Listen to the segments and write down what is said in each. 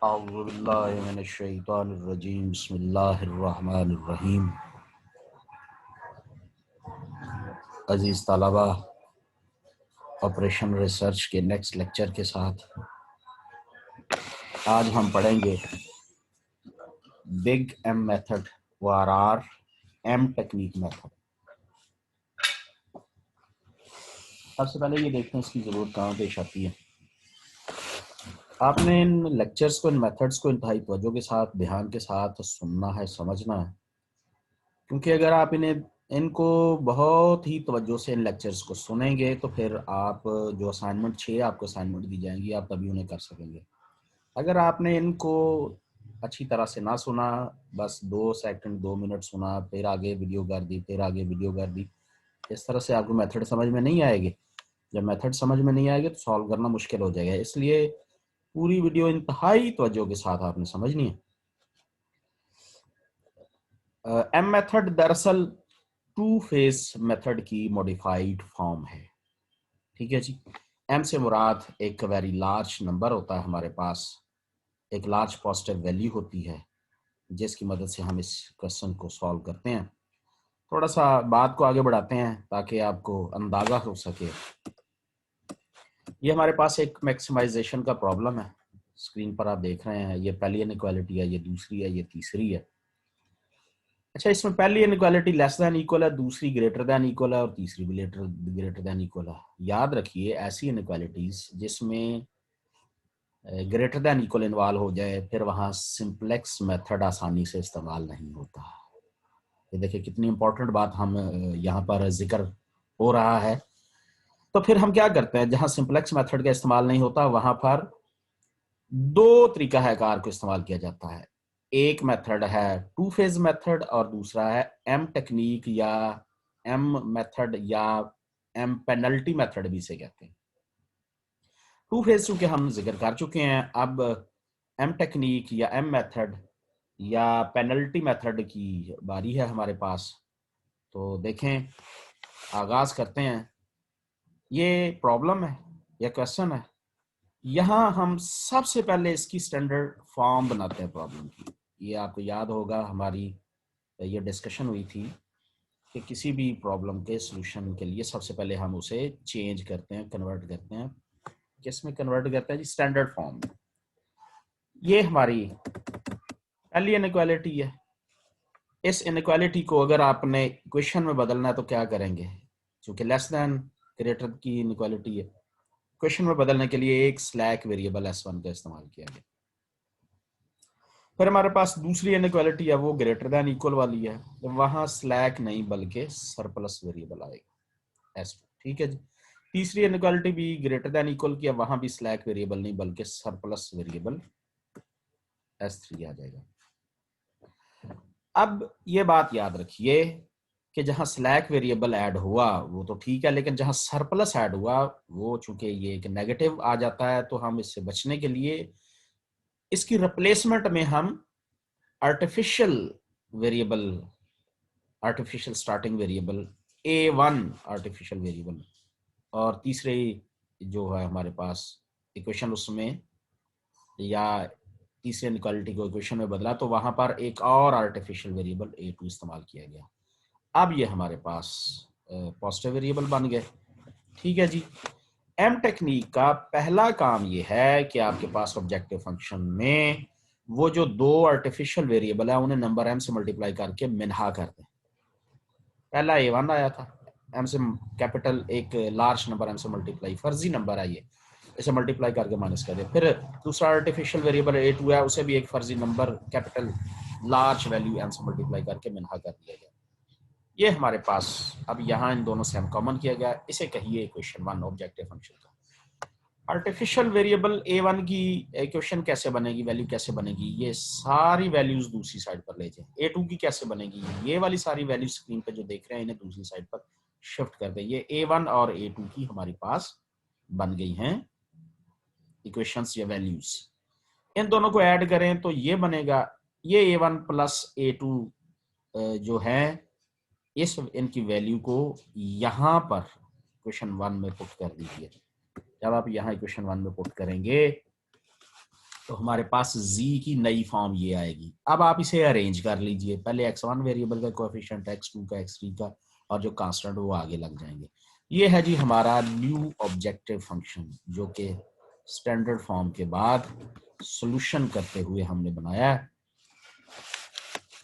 औज़ुबिल्लाहिमिनश्शैतानिर्रजीम बिस्मिल्लाहिर्रहमानिर्रहीम। अजीज़ तलबा, operation research के नेक्स्ट लेक्चर के साथ आज हम पढ़ेंगे बिग एम मेथड व आर एम टेक्निक मेथड। सबसे पहले ये देखते हैं इसकी ज़रूरत कहाँ पेश आती है। आपने इन लेक्चर्स को, इन मेथड्स को इंतहाई तवज्जो के साथ, ध्यान के साथ सुनना है, समझना है, क्योंकि अगर आप इनको बहुत ही तवज्जो से इन लेक्चर्स को सुनेंगे तो फिर आप जो असाइनमेंट 6 आपको असाइनमेंट दी जाएंगी आप तभी उन्हें कर सकेंगे। अगर आपने इनको अच्छी तरह से ना सुना, बस 2 सेकंड 2 मिनट सुना, फिर आगे वीडियो कर दी, फिर आगे वीडियो कर दी, इस तरह से आपको मेथड समझ में नहीं आएगी। जब मेथड समझ में नहीं आएगी तो सॉल्व करना मुश्किल हो जाएगा। इसलिए पूरी वीडियो इंतहाई तवज्जो के साथ आपने समझनी है। एम मेथड दरअसल टू फेज मेथड की मॉडिफाइड फॉर्म है। ठीक है जी। एम से मुराद एक वेरी लार्ज नंबर होता है हमारे पास, एक लार्ज पॉजिटिव वैल्यू होती है जिसकी मदद से हम इस क्वेश्चन को सॉल्व करते हैं। थोड़ा सा बात को आगे बढ़ाते हैं ताकि आपको अंदाजा हो सके। ये हमारे पास एक मैक्सिमाइजेशन का प्रॉब्लम है, स्क्रीन पर आप देख रहे हैं। ये पहली इनइक्वालिटी है, ये दूसरी है, ये तीसरी है। अच्छा, इसमें पहली इनइक्वालिटी लेस दैन इक्वल है, दूसरी ग्रेटर दैन इक्वल है और तीसरी भी ग्रेटर दैन इक्वल है। याद रखिए, ऐसी इनइक्वालिटीज जिसमें ग्रेटर दैन इक्वल इन्वॉल्व हो जाए फिर वहां सिंप्लेक्स मेथड आसानी से इस्तेमाल नहीं होता। ये देखिए कितनी इंपॉर्टेंट बात हम यहाँ पर जिक्र हो रहा है। तो फिर हम क्या करते हैं, जहां सिंप्लेक्स मेथड का इस्तेमाल नहीं होता वहां पर दो तरीका है कार को इस्तेमाल किया जाता है। एक मेथड है टू फेज मेथड और दूसरा है एम टेक्निक या एम मेथड या एम पेनल्टी मेथड भी इसे कहते हैं। टू फेज चूंकि हम जिक्र कर चुके हैं, अब एम टेक्निक या एम मेथड या पेनल्टी मेथड की बारी है हमारे पास। तो देखें, आगाज करते हैं। ये प्रॉब्लम है या क्वेश्चन है। यहाँ हम सबसे पहले इसकी स्टैंडर्ड फॉर्म बनाते हैं प्रॉब्लम की। ये आपको याद होगा, हमारी ये डिस्कशन हुई थी कि किसी भी प्रॉब्लम के सॉल्यूशन के लिए सबसे पहले हम उसे चेंज करते हैं, कन्वर्ट करते हैं। किस में कन्वर्ट करते हैं जी? स्टैंडर्ड फॉर्म में। ये हमारी पहली इनइक्वालिटी है। इस इनइक्वालिटी को अगर आपने इक्वेशन में बदलना है तो क्या करेंगे? क्योंकि लेस देन ग्रेटर की इनइक्वालिटी है, इक्वेशन में बदलने के लिए एक स्लैक वेरिएबल S1 का इस्तेमाल किया गया। फिर हमारे पास दूसरी इनइक्वालिटी है, वो ग्रेटर देन इक्वल वाली है, तो वहां स्लैक नहीं बल्कि सरप्लस वेरिएबल आएगा S2। ठीक है जी। तीसरी इनइक्वालिटी भी ग्रेटर देन इक्वल की है, वहां भी स्लैक वेरिएबल नहीं बल्कि सरप्लस वेरिएबल S3 आ जाएगा। अब ये बात याद रखिए कि जहां स्लैक वेरिएबल ऐड हुआ वो तो ठीक है, लेकिन जहां सरप्लस ऐड हुआ वो चूंकि ये एक नेगेटिव आ जाता है, तो हम इससे बचने के लिए इसकी रिप्लेसमेंट में हम artificial variable, artificial starting variable A1 artificial variable, और तीसरे जो है हमारे पास इक्वेशन उसमें या तीसरे इनइक्वालिटी को इक्वेशन में बदला तो वहां पर एक और आर्टिफिशियल वेरिएबल A2 इस्तेमाल किया गया। अब ये हमारे पास पॉजिटिव वेरिएबल बन गए। ठीक है जी। एम टेक्निक का पहला काम ये है कि आपके पास ऑब्जेक्टिव फंक्शन में वो जो दो आर्टिफिशियल वेरिएबल है उन्हें नंबर m से मल्टीप्लाई करके मिनहा कर दें। पहला A1 आया था, m से कैपिटल एक लार्ज नंबर m से मल्टीप्लाई, फर्जी नंबर है ये, इसे मल्टीप्लाई करके माइनस कर दे। फिर दूसरा आर्टिफिशियल वेरिएबल A2 है, उसे भी एक फर्जी number capital large value m से मल्टीप्लाई करके मिनहा कर दिया गया। ये हमारे पास अब यहाँ इन दोनों से हम कॉमन किया गया, इसे कहिए इक्वेशन 1 ऑब्जेक्टिव फंक्शन का। आर्टिफिशियल वेरिएबल A1 की इक्वेशन कैसे बनेगी, वैल्यू कैसे बनेगी? ये सारी वैल्यूज दूसरी साइड पर ले जाए। A2 की कैसे बनेगी? ये वाली सारी वैल्यू स्क्रीन पे जो देख रहे हैं इन्हें दूसरी साइड पर शिफ्ट कर दे। ये A1 और A2 की हमारे पास बन गई हैं इक्वेशंस या वैल्यूज। इन दोनों को ऐड करें तो ये बनेगा, ये A1 प्लस A2 जो है, इस इनकी वैल्यू को यहां पर इक्वेशन 1 में पुट कर दीजिए। जब आप यहाँ इक्वेशन 1 में पुट करेंगे तो हमारे पास z की नई फॉर्म ये आएगी। अब आप इसे अरेंज कर लीजिए, पहले x1 वेरिएबल का कोएफिशिएंट, x2 का, x3 का, और जो कांस्टेंट वो आगे लग जाएंगे। ये है जी हमारा न्यू ऑब्जेक्टिव फंक्शन, जो कि स्टैंडर्ड फॉर्म के बाद सॉल्यूशन करते हुए हमने बनाया है।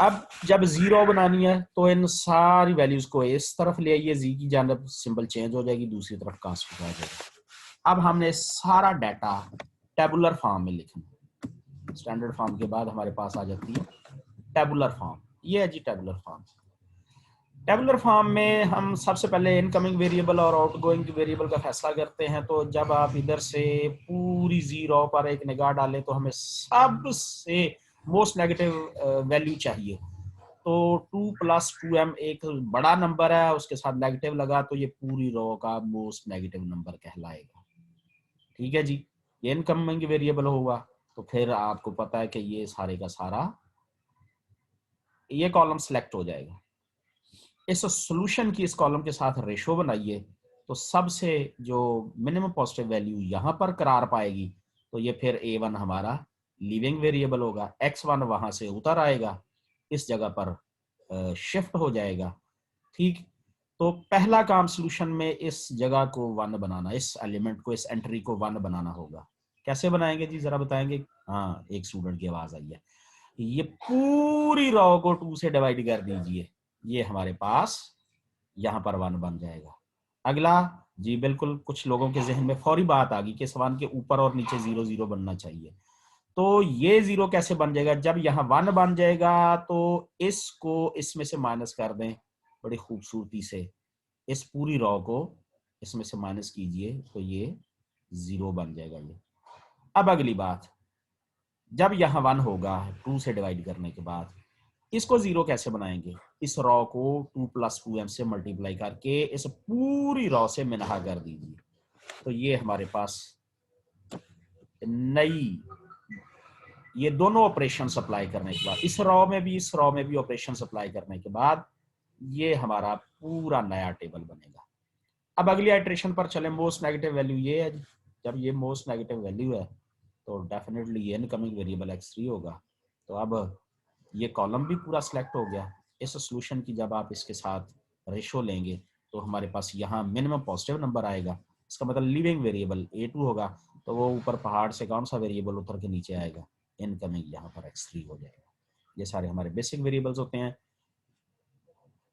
अब जब जीरो बनानी है तो इन सारी वैल्यूज को इस तरफ ले आइए, z की जानब सिंबल चेंज हो जाएगी, दूसरी तरफ कांस्टेंट आ जाएगा। अब हमने सारा डाटा टेबुलर फॉर्म में लिखना। स्टैंडर्ड फॉर्म के बाद हमारे पास आ जाती है टेबुलर फॉर्म। ये है जी टेबुलर फॉर्म। टेबुलर फॉर्म में हम सबसे पहले इनकमिंग वेरिएबल और आउटगोइंग वेरिएबल का फैसला करते हैं। तो जब आप इधर से पूरी जीरो पर एक निगाह डालें तो हमें सबसे मोस्ट नेगेटिव वैल्यू चाहिए। तो 2 + 2m एक बड़ा नंबर है, उसके साथ नेगेटिव लगा तो ये पूरी रो का मोस्ट नेगेटिव नंबर कहलाएगा। ठीक है जी, ये इनकमिंग वेरिएबल होगा। तो फिर आपको पता है कि ये सारे का सारा ये कॉलम सिलेक्ट हो जाएगा। इस सॉल्यूशन की इस कॉलम के साथ रेशो बनाइए, तो सबसे जो मिनिमम पॉजिटिव वैल्यू यहाँ पर करार पाएगी तो ये फिर a1 हमारा लिविंग वेरिएबल होगा। x1 वहां से उतर आएगा, इस जगह पर शिफ्ट हो जाएगा। ठीक, तो पहला काम सॉल्यूशन में इस जगह को 1 बनाना, इस एलिमेंट को, इस एंट्री को 1 बनाना होगा। कैसे बनाएंगे जी, जरा बताएंगे। हाँ, एक स्टूडेंट की आवाज आई है। ये पूरी रो को 2 से डिवाइड कर दीजिए, ये हमारे पास यहाँ पर 1 बन जाएगा। अगला जी, बिल्कुल कुछ लोगों के जहन में फौरी बात आ गई कि सवाल के ऊपर और नीचे 0 0 बनना चाहिए। तो ये 0 कैसे बन जाएगा, जब यहाँ 1 बन जाएगा तो इसको इसमें से माइनस कर दें बड़ी खूबसूरती से। इस पूरी रो को इसमें से माइनस कीजिए तो ये 0 बन जाएगा ये। अब अगली बात, जब यहाँ 1 होगा 2 से डिवाइड करने के बाद, इसको 0 कैसे बनाएंगे। इस रो को 2 + 2m से मल्टीप्लाई करके इस पूरी रो से मिनहा कर दीजिए। तो ये हमारे पास नई, ये दोनों ऑपरेशन अप्लाई करने के बाद, इस रो में भी इस रो में भी ऑपरेशन अप्लाई करने के बाद ये हमारा पूरा नया टेबल बनेगा। अब अगली आइट्रेशन पर चले। मोस्ट नेगेटिव वैल्यू ये है। जब ये मोस्ट नेगेटिव वैल्यू है तो डेफिनेटली ये इनकमिंग वेरिएबल x3 होगा। तो अब ये कॉलम भी पूरा सिलेक्ट हो गया। इस सॉल्यूशन की जब आप इसके साथ रेशो लेंगे तो हमारे पास यहाँ मिनिमम पॉजिटिव नंबर आएगा। इसका मतलब लिविंग वेरिएबल a2 होगा, तो वो ऊपर पहाड़ से कौन सा वेरिएबल उतर के नीचे आएगा, इनकमिंग यहाँ पर x3 हो जाएगा। ये सारे हमारे बेसिक वेरिएबल्स होते हैं।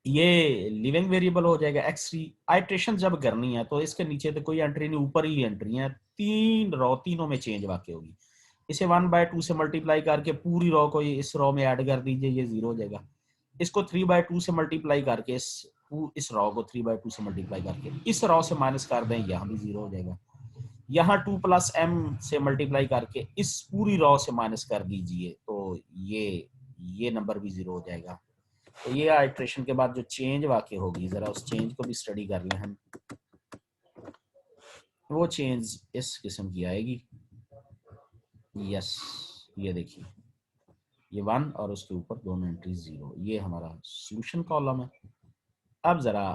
ये लिविंग वेरिएबल हो जाएगा x3। आइट्रेशन जब करनी है तो इसके नीचे तो कोई एंट्री नहीं, ऊपर ही एंट्री है। तीनों में चेंज वाकई होगी। इसे 1/2 से मल्टीप्लाई करके पूरी रो को इस रो में ऐड कर दीजिए, ये 0 हो जाएगा। इसको 3/2 से मल्टीप्लाई करके इस रो को 3/2 से मल्टीप्लाई करके इस रो से माइनस कर दें, यहाँ भी 0 हो जाएगा। यहाँ 2 + m से मल्टीप्लाई करके इस पूरी रो से माइनस कर दीजिए तो ये नंबर भी 0 हो जाएगा। तो ये आइट्रेशन के बाद जो चेंज वाकई होगी, जरा उस चेंज को भी स्टडी कर लें हम। वो चेंज इस किस्म की आएगी। यस, ये देखिए, ये 1 और उसके ऊपर दोनों एंट्री 0। ये हमारा सॉल्यूशन कॉलम है। अब जरा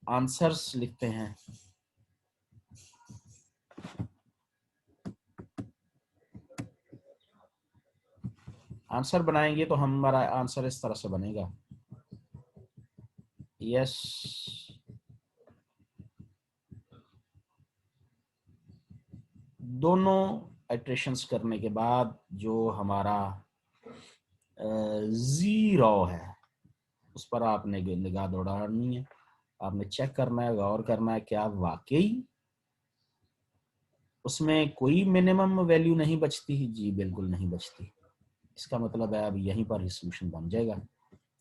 आंसर्स लिखते हैं। आंसर बनाएंगे तो हमारा आंसर इस तरह से बनेगा। यस, दोनों इटरेशंस करने के बाद जो हमारा 0 है उस पर आपने निगाह दौड़ानी है। आपने चेक करना है, गौर करना है, क्या वाकई उसमें कोई मिनिमम वैल्यू नहीं बचती। जी बिल्कुल नहीं बचती। इसका मतलब है अब यहीं पर ही सॉल्यूशन बन जाएगा।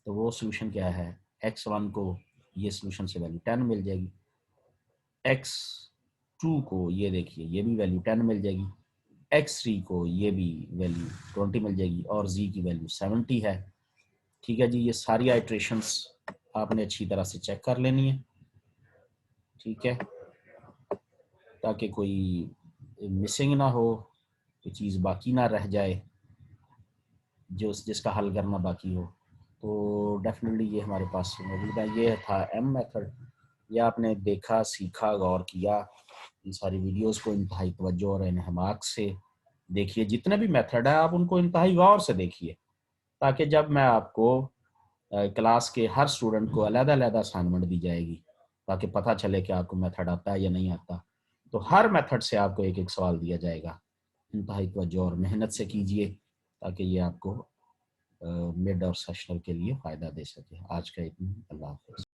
तो वो सॉल्यूशन क्या है, x1 को ये सॉल्यूशन से वैल्यू 10 मिल जाएगी, x2 को ये देखिए ये भी वैल्यू 10 मिल जाएगी, x3 को ये भी वैल्यू 20 मिल जाएगी और z की वैल्यू 70 है। ठीक है जी, ये सारी आइट्रेशंस आपने अच्छी तरह से चेक कर लेनी है। ठीक है, ताकि कोई मिसिंग ना हो, कोई चीज़ बाकी ना रह जाए जो जिसका हल करना बाकी हो। तो डेफिनेटली ये हमारे पास मौजूद है। ये था एम मेथड। ये आपने देखा, सीखा, गौर किया इन सारी वीडियोस को इंतहाई तवज्जो और इन्हमाक से। देखिए जितने भी मेथड है आप उनको इंतहाई गौर से देखिए, ताकि जब मैं आपको क्लास के हर स्टूडेंट को अलग-अलग असाइनमेंट दी जाएगी, ताकि पता चले कि आपको मेथड आता है या नहीं आता। तो हर मेथड से आपको एक-एक सवाल दिया जाएगा। इंतहाई तवज्जो और मेहनत से कीजिए, ताकि ये आपको मिड और सेशनल के लिए फ़ायदा दे सके। आज का इतना ही, अल्लाह हाफ़िज़।